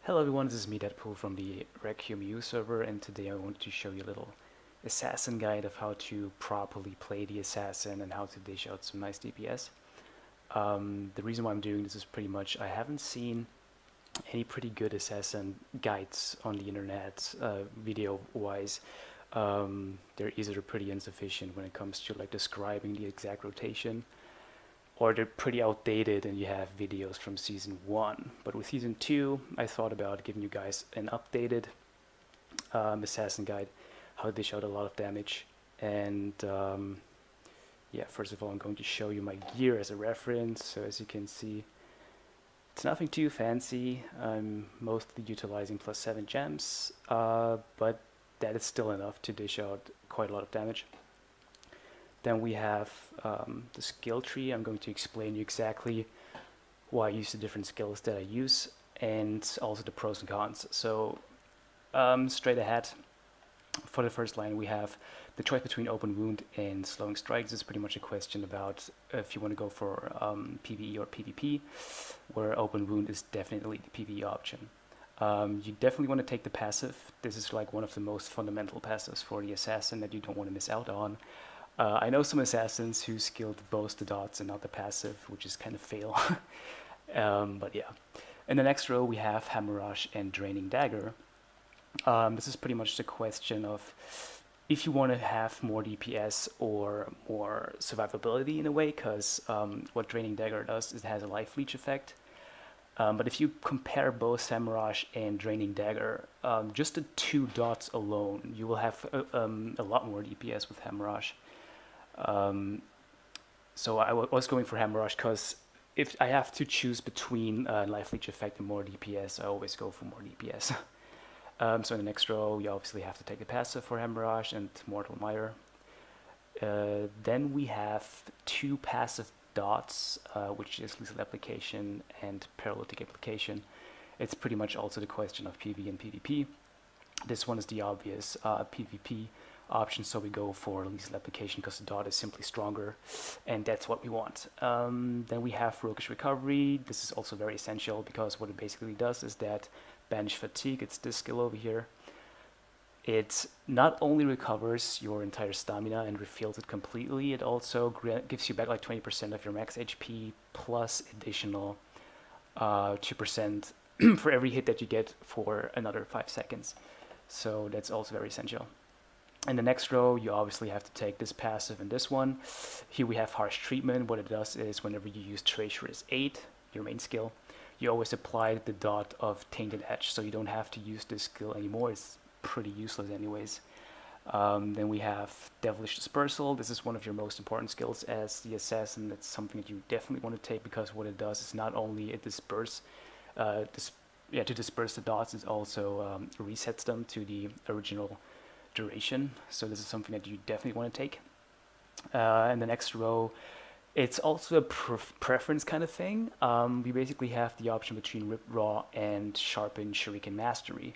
Hello everyone, this is me Deadpool from the RecQMU server, and today I wanted to show you a little assassin guide of how to properly play the assassin and how to dish out some nice DPS. The reason why I'm doing this is pretty much I haven't seen any pretty good assassin guides on the internet, video-wise. They're either pretty insufficient when it comes to like describing the exact rotation, or they're pretty outdated and you have videos from season 1. But with season 2, I thought about giving you guys an updated assassin guide, how to dish out a lot of damage. And yeah, first of all, I'm going to show you my gear as a reference. So as you can see, it's nothing too fancy. I'm mostly utilizing +7 gems, but that is still enough to dish out quite a lot of damage. Then we have the skill tree. I'm going to explain you exactly why I use the different skills that I use and also the pros and cons. So straight ahead, for the first line we have the choice between open wound and slowing strikes. Is pretty much a question about if you want to go for PvE or PvP, where open wound is definitely the PvE option. You definitely want to take the passive. This is like one of the most fundamental passives for the assassin that you don't want to miss out on. I know some assassins who skilled both the dots and not the passive, which is kind of fail. But yeah. In the next row we have Hammerrush and Draining Dagger. This is pretty much the question of if you want to have more DPS or more survivability in a way, because what Draining Dagger does is it has a life leech effect. But if you compare both Hammerrush and Draining Dagger, just the 2 dots alone, you will have a lot more DPS with Hammerrush. So I was going for Hammerrush because if I have to choose between life leech effect and more DPS, I always go for more DPS. So in the next row, you obviously have to take the passive for Hammerrush and Mortal Mire. Then we have 2 passive dots, which is Lethal Application and Paralytic Application. It's pretty much also the question of PvE and PvP. This one is the obvious PvP option, so we go for Lethal Application because the dot is simply stronger, and that's what we want. Then we have Roguish Recovery. This is also very essential because what it basically does is that Banish Fatigue, it's this skill over here, it not only recovers your entire stamina and refills it completely, it also gives you back like 20% of your max HP plus additional 2% for every hit that you get for another 5 seconds. So that's also very essential. In the next row, you obviously have to take this passive and this one. Here we have Harsh Treatment. What it does is whenever you use Treacherous 8, your main skill, you always apply the dot of Tainted Edge, so you don't have to use this skill anymore. It's pretty useless anyways. Then we have Devilish Dispersal. This is one of your most important skills as the assassin. It's something that you definitely want to take because what it does is not only it disperse, to disperse the dots, it also resets them to the original duration. So this is something that you definitely want to take. In the next row, it's also a preference kind of thing. We basically have the option between Rip Raw and Sharpen Shuriken Mastery.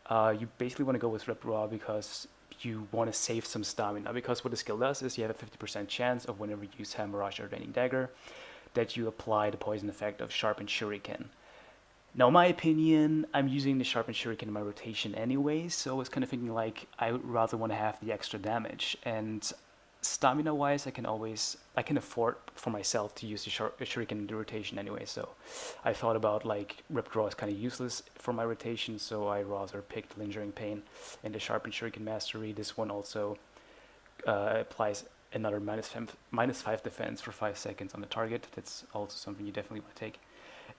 You basically want to go with Rip Raw because you want to save some stamina, because what the skill does is you have a 50% chance of whenever you use Hammerrush or Draining Dagger that you apply the poison effect of Sharpen Shuriken. Now, in my opinion, I'm using the Sharpen Shuriken in my rotation anyway, so I was kind of thinking like I would rather want to have the extra damage, and stamina-wise, I can afford for myself to use the Shuriken in the rotation anyway, so I thought about like Ripped Raw is kind of useless for my rotation, so I rather picked Lingering Pain and the Sharpen Shuriken Mastery. This one also applies another -5 defense for 5 seconds on the target. That's also something you definitely want to take.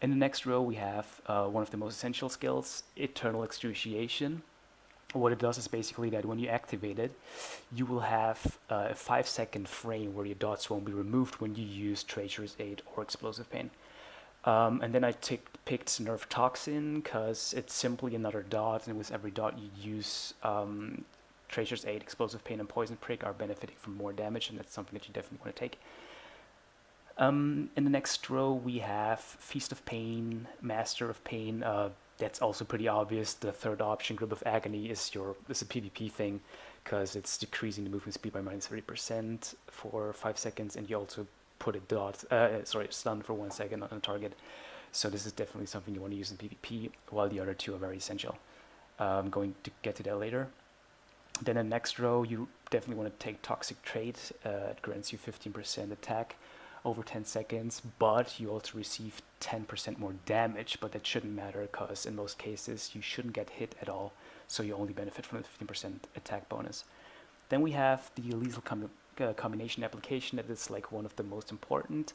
In the next row, we have one of the most essential skills, Eternal Excruciation. What it does is basically that when you activate it, you will have a 5-second frame where your dots won't be removed when you use Treacherous 8 or Explosive Pain. And then I picked Nerve Toxin because it's simply another dot, and with every dot you use Treacherous 8, Explosive Pain, and Poison Prick are benefiting from more damage, and that's something that you definitely want to take. In the next row, we have Feast of Pain, Master of Pain. That's also pretty obvious. The third option, Grip of Agony, is a PvP thing because it's decreasing the movement speed by -30% for 5 seconds, and you also put a stun for 1 second on a target. So this is definitely something you want to use in PvP, while the other two are very essential. I'm going to get to that later. Then in the next row, you definitely want to take Toxic Trait. It grants you 15% attack over 10 seconds, but you also receive 10% more damage, but that shouldn't matter because in most cases you shouldn't get hit at all, so you only benefit from the 15% attack bonus. Then we have the lethal combination application. That is like one of the most important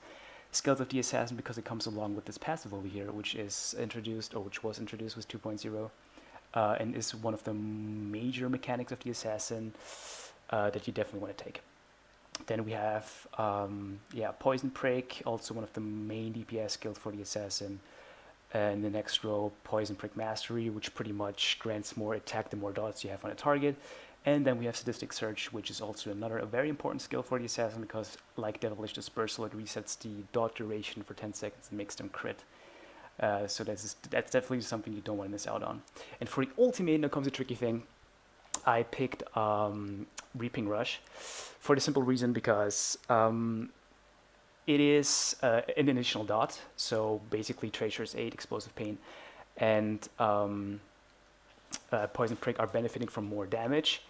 skills of the assassin because it comes along with this passive over here, which is introduced, or which was introduced with 2.0, and is one of the major mechanics of the assassin that you definitely want to take. Then we have Poison Prick, also one of the main DPS skills for the assassin. And the next row, Poison Prick Mastery, which pretty much grants more attack the more dots you have on a target. And then we have Sadistic Search, which is also another very important skill for the assassin because, like Devilish Dispersal, it resets the dot duration for 10 seconds and makes them crit. So that's definitely something you don't want to miss out on. And for the ultimate, now comes a tricky thing. I picked Reaping Rush for the simple reason because it is an additional dot. So basically, Treacherous 8, Explosive Pain, and Poison Prick are benefiting from more damage.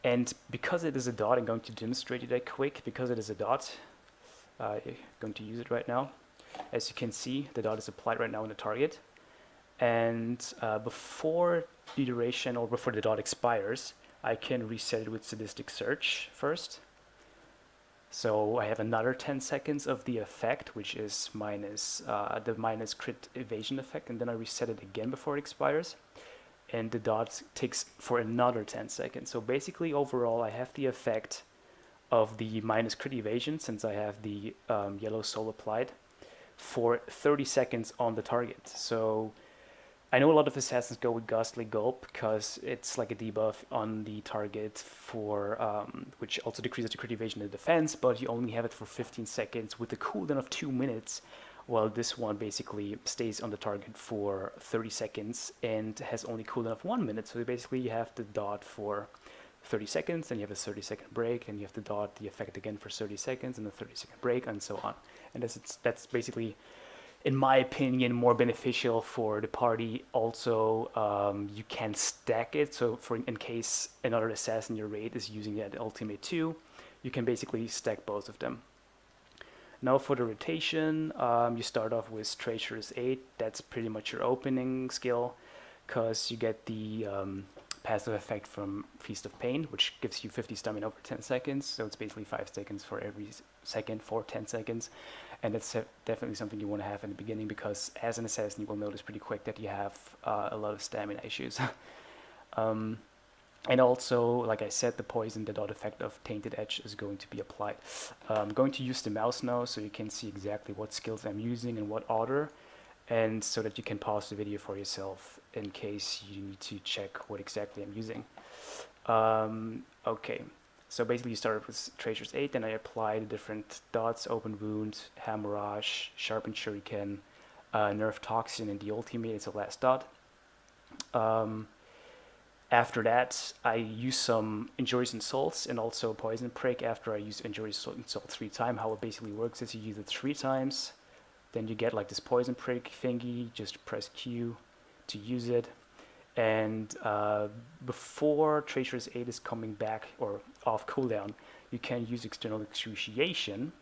And because it is a dot, I'm going to demonstrate it that quick. Because it is a dot, I'm going to use it right now. As you can see, the dot is applied right now on the target. And before the duration, or before the dot expires, I can reset it with Sadistic Search first. So I have another 10 seconds of the effect, which is minus the minus crit evasion effect, and then I reset it again before it expires. And the dot ticks for another 10 seconds. So basically, overall, I have the effect of the minus crit evasion, since I have the yellow soul applied, for 30 seconds on the target. So I know a lot of assassins go with Ghastly Gulp because it's like a debuff on the target for which also decreases the crit evasion and defense, but you only have it for 15 seconds with a cooldown of 2 minutes, while this one basically stays on the target for 30 seconds and has only cooldown of 1 minute. So basically you have the dot for 30 seconds, and you have a 30-second break, and you have the dot, the effect again for 30 seconds, and a 30-second break, and so on. And that's basically, in my opinion, more beneficial for the party. Also, you can stack it, so in case another assassin in your raid is using that ultimate too, you can basically stack both of them. Now for the rotation, you start off with Treacherous 8. That's pretty much your opening skill, because you get the passive effect from Feast of Pain, which gives you 50 stamina over 10 seconds, so it's basically 5 seconds for every second for 10 seconds, and that's definitely something you want to have in the beginning, because as an assassin you will notice pretty quick that you have a lot of stamina issues. And also, like I said, the poison, the dot effect of Tainted Edge is going to be applied. I'm going to use the mouse now so you can see exactly what skills I'm using in what order, and so that you can pause the video for yourself in case you need to check what exactly I'm using. Okay, so basically you start with Treacherous 8, then I apply the different dots: Open Wound, Hammerage, Sharpened Shuriken, Nerve Toxin, and the ultimate is the last dot. After that, I use some Injurious Insults and also Poison Prick after I use Injurious Insult 3 times. How it basically works is you use it 3 times, then you get like this Poison Prick thingy, just press Q to use it. And before Treacherous 8 is coming back or off cooldown, you can use External Excruciation.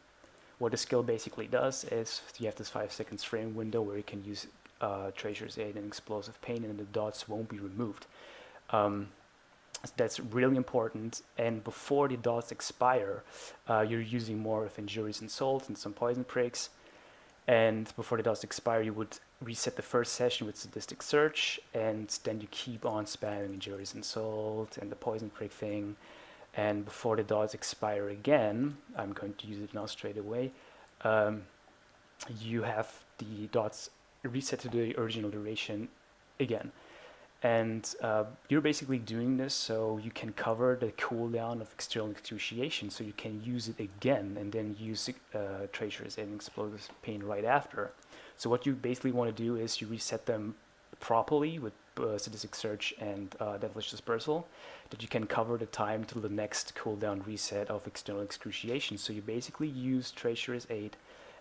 What the skill basically does is you have this 5 seconds frame window where you can use Treacherous 8 and Explosive Pain, and the dots won't be removed. That's really important, and before the dots expire, you're using more of Injurious Insult and some Poison Pricks, and before the dots expire you would reset the first session with Sadistic Search, and then you keep on spamming Injurious Insult and the Poison Prick thing, and before the dots expire again, I'm going to use it now straight away, you have the dots reset to the original duration again. And you're basically doing this so you can cover the cooldown of External Excruciation, so you can use it again and then use Treacherous and Explosive Pain right after. So what you basically want to do is you reset them properly with Sadistic Search and Devilish Dispersal, that you can cover the time till the next cooldown reset of External Excruciation. So you basically use Treacherous 8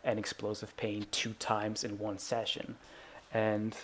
and Explosive Pain 2 times in one session. And